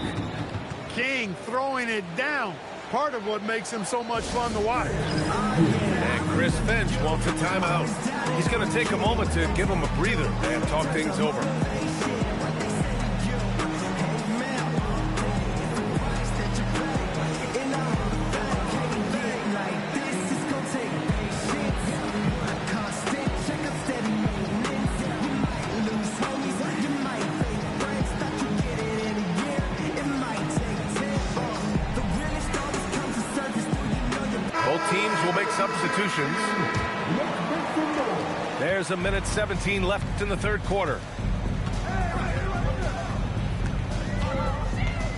King throwing it down. Part of what makes him so much fun to watch. And Chris Finch wants a timeout. He's going to take a moment to give him a breather and talk things over. Teams will make substitutions. There's 1:17 left in the third quarter.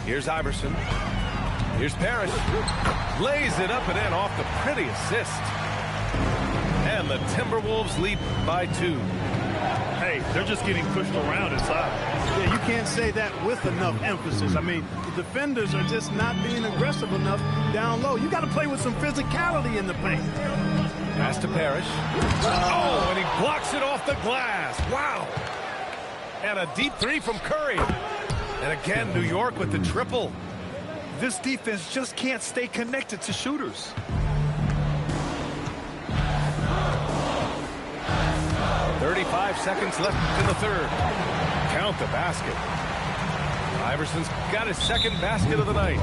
Here's Iverson. Here's Parrish. Lays it up and in off the pretty assist. And the Timberwolves lead by 2. Hey, they're just getting pushed around inside. Yeah, you can't say that with enough emphasis. I mean, the defenders are just not being aggressive enough down low. You got to play with some physicality in the paint. Pass to Parrish. Oh, and he blocks it off the glass. Wow. And a deep 3 from Curry. And again, New York with the triple. This defense just can't stay connected to shooters. Seconds left in the third. Count the basket. Iverson's got his second basket of the night.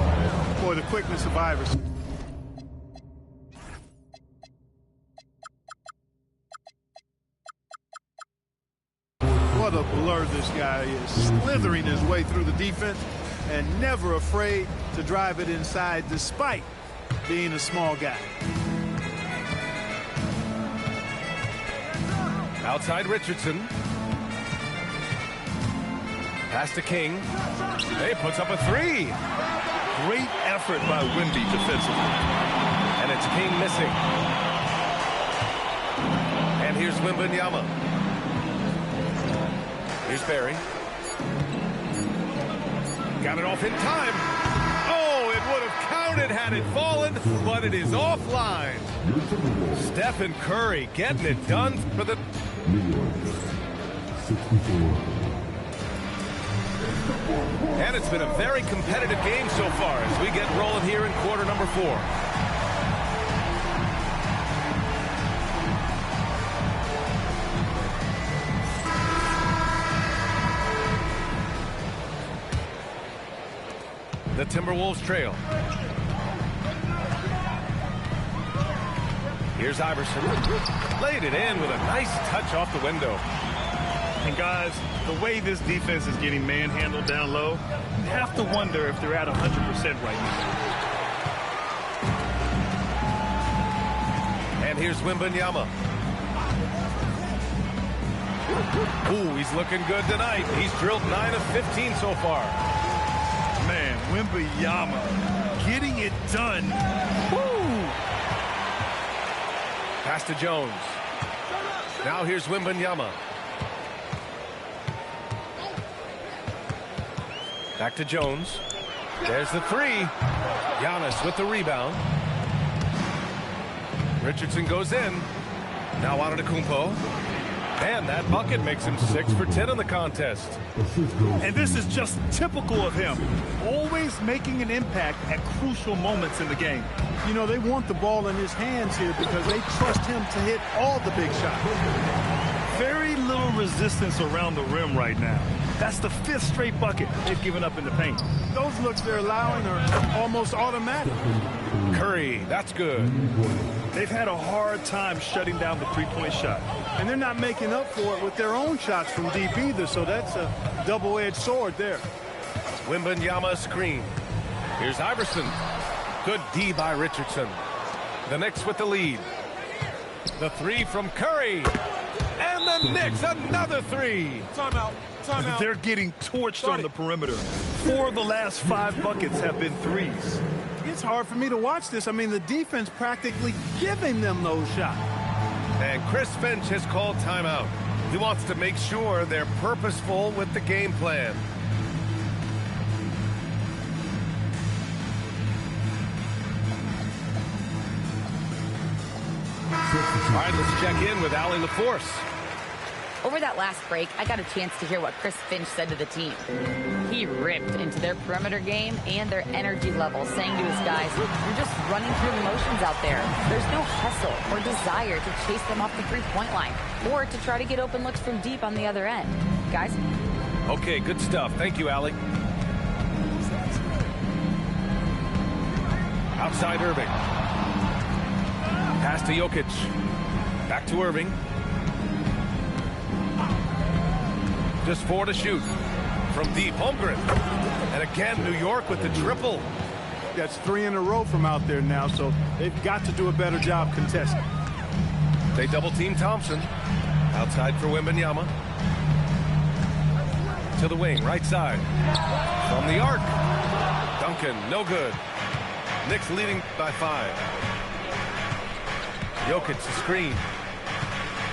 Boy, the quickness of Iverson. What a blur this guy is. Slithering his way through the defense and never afraid to drive it inside despite being a small guy. Outside Richardson. Pass to King. He puts up a 3. Great effort by Wemby defensively. And it's King missing. And here's Wembanyama. Here's Barry. Got it off in time. Oh, it would have counted had it fallen, but it is offline. Stephen Curry getting it done for the... New York, 64. And it's been a very competitive game so far as we get rolling here in quarter number 4. The Timberwolves trail. Here's Iverson. Laid it in with a nice touch off the window. And guys, the way this defense is getting manhandled down low, you have to wonder if they're at 100% right now. And here's Wembanyama. Ooh, he's looking good tonight. He's drilled 9 of 15 so far. Man, Wembanyama getting it done. Woo! Pass to Jones. Now here's Wembanyama. Back to Jones. There's the three. Giannis with the rebound. Richardson goes in. Now Antetokounmpo. And that bucket makes him 6 for 10 in the contest. And this is just typical of him. Always making an impact at crucial moments in the game. You know, they want the ball in his hands here because they trust him to hit all the big shots. Very little resistance around the rim right now. That's the 5th straight bucket they've given up in the paint. Those looks they're allowing are almost automatic. Curry, that's good. They've had a hard time shutting down the three-point shot. And they're not making up for it with their own shots from deep either, so that's a double-edged sword there. Wembanyama screen. Here's Iverson. Good D by Richardson. The Knicks with the lead. The three from Curry. And the Knicks, another three. Timeout. Timeout. They're getting torched on the perimeter. 4 of the last 5 buckets have been threes. It's hard for me to watch this. I mean, the defense practically giving them those shots. And Chris Finch has called timeout. He wants to make sure they're purposeful with the game plan. All right, let's check in with Allie LaForce. Over that last break, I got a chance to hear what Chris Finch said to the team. He ripped into their perimeter game and their energy level, saying to his guys, you're just running through the motions out there. There's no hustle or desire to chase them off the three-point line or to try to get open looks from deep on the other end. Guys? Okay, good stuff. Thank you, Allie. Outside Irving. Pass to Jokic. Back to Irving. Just 4 to shoot. From deep, Holmgren. And again, New York with the triple. That's 3 in a row from out there now, so they've got to do a better job contesting. They double-team Thompson. Outside for Wembanyama. To the wing, right side. From the arc. Duncan, no good. Knicks leading by 5. Jokic, the screen.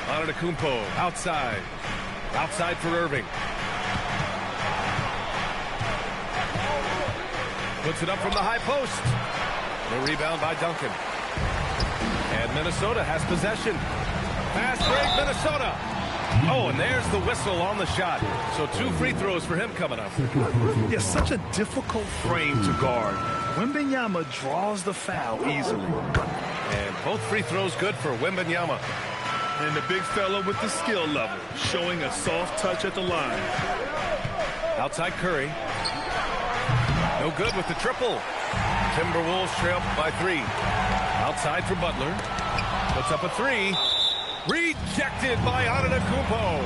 Antetokounmpo, outside. Outside for Irving. Puts it up from the high post. The rebound by Duncan. And Minnesota has possession. Fast break, Minnesota. Oh, and there's the whistle on the shot. So 2 free throws for him coming up. Yeah, such a difficult frame to guard. Wembanyama draws the foul easily. And both free throws good for Wembanyama. And the big fella with the skill level, showing a soft touch at the line. Outside Curry. No good with the triple. Timberwolves trail by 3. Outside for Butler. Puts up a 3. Rejected by Antetokounmpo.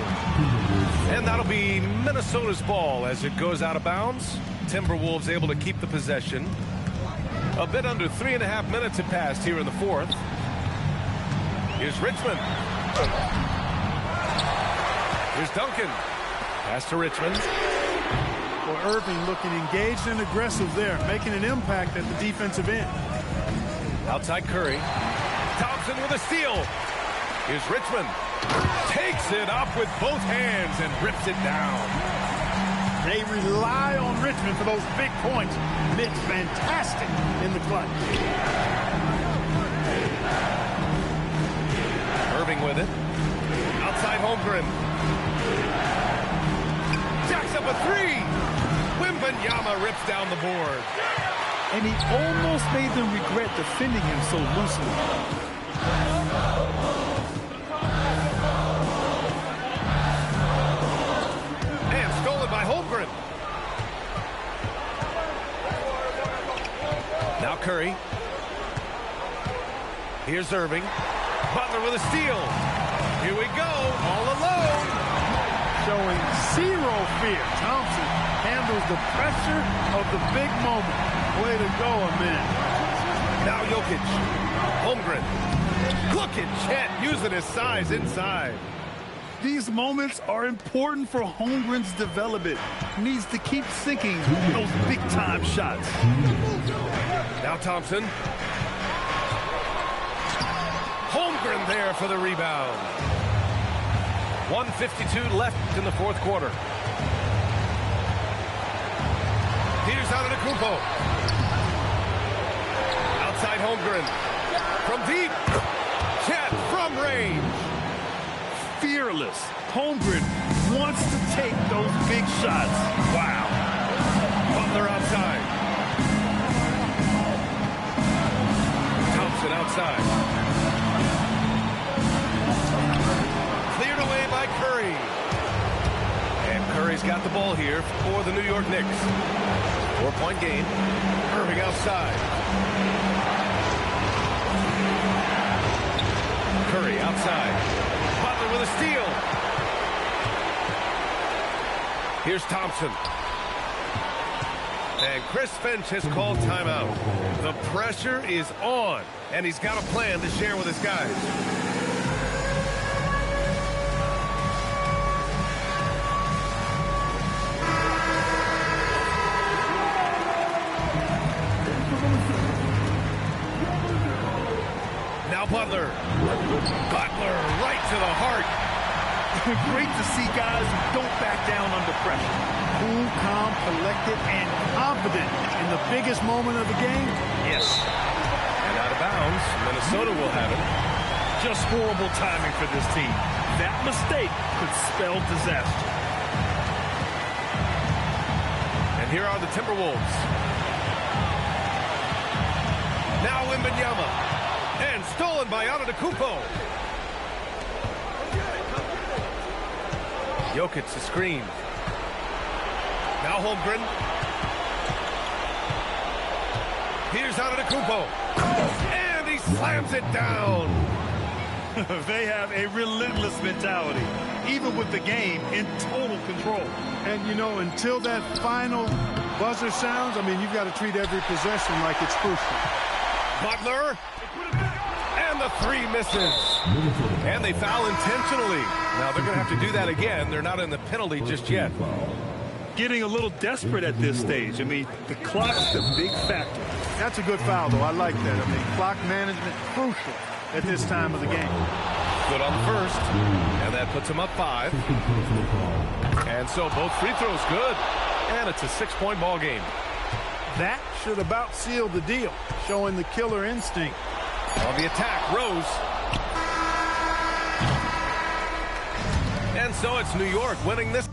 And that'll be Minnesota's ball as it goes out of bounds. Timberwolves able to keep the possession. A bit under 3.5 minutes have passed here in the 4th. Here's Richmond. Here's Duncan. Pass to Richmond. Well, Irving looking engaged and aggressive there, making an impact at the defensive end. Outside Curry. Thompson with a steal. Here's Richmond. Takes it up with both hands and rips it down. They rely on Richmond for those big points. Mitch, fantastic in the clutch. Irving with it. Outside Holmgren. Jacks up a 3. Wembanyama rips down the board. And he almost made them regret defending him so loosely. And stolen by Holmgren. Curry. Here's Irving. Butler with a steal. Here we go, all alone. Showing zero fear. Thompson handles the pressure of the big moment. Way to go, Amin. Now Jokic. Holmgren. Look at Chet using his size inside. These moments are important for Holmgren's development. He needs to keep sinking those big-time shots. Now Thompson. Holmgren there for the rebound. 1:52 left in the fourth quarter. Here's Antetokounmpo. Outside Holmgren. From deep. Chet from range. Fearless. Holmgren wants to take those big shots. Wow. Butler outside. Thompson outside. Cleared away by Curry. And Curry's got the ball here for the New York Knicks. 4-point game. Irving outside. Curry outside. Butler with a steal. Here's Thompson. And Chris Finch has called timeout. The pressure is on, and he's got a plan to share with his guys. Now Butler. Butler right to the heart. Great to see guys who don't back down under pressure. Cool, calm, collected, and confident in the biggest moment of the game. Yes. And out of bounds, Minnesota will have it. Just horrible timing for this team. That mistake could spell disaster. And here are the Timberwolves. Now Wembanyama. And stolen by Antetokounmpo. Jokic the screen. Now Holmgren. Here's Antetokounmpo. And he slams it down. They have a relentless mentality, even with the game in total control. And, you know, until that final buzzer sounds, I mean, you've got to treat every possession like it's crucial. Butler. And the three misses. And they foul intentionally. Now they're going to have to do that again. They're not in the penalty just yet. Getting a little desperate at this stage. I mean, the clock's the big factor. That's a good foul, though. I like that. I mean, clock management crucial at this time of the game. Good on the first. And that puts them up 5. And so both free throws good. And it's a 6-point ball game. That should about seal the deal, showing the killer instinct. On the attack, Rose. And so it's New York winning this.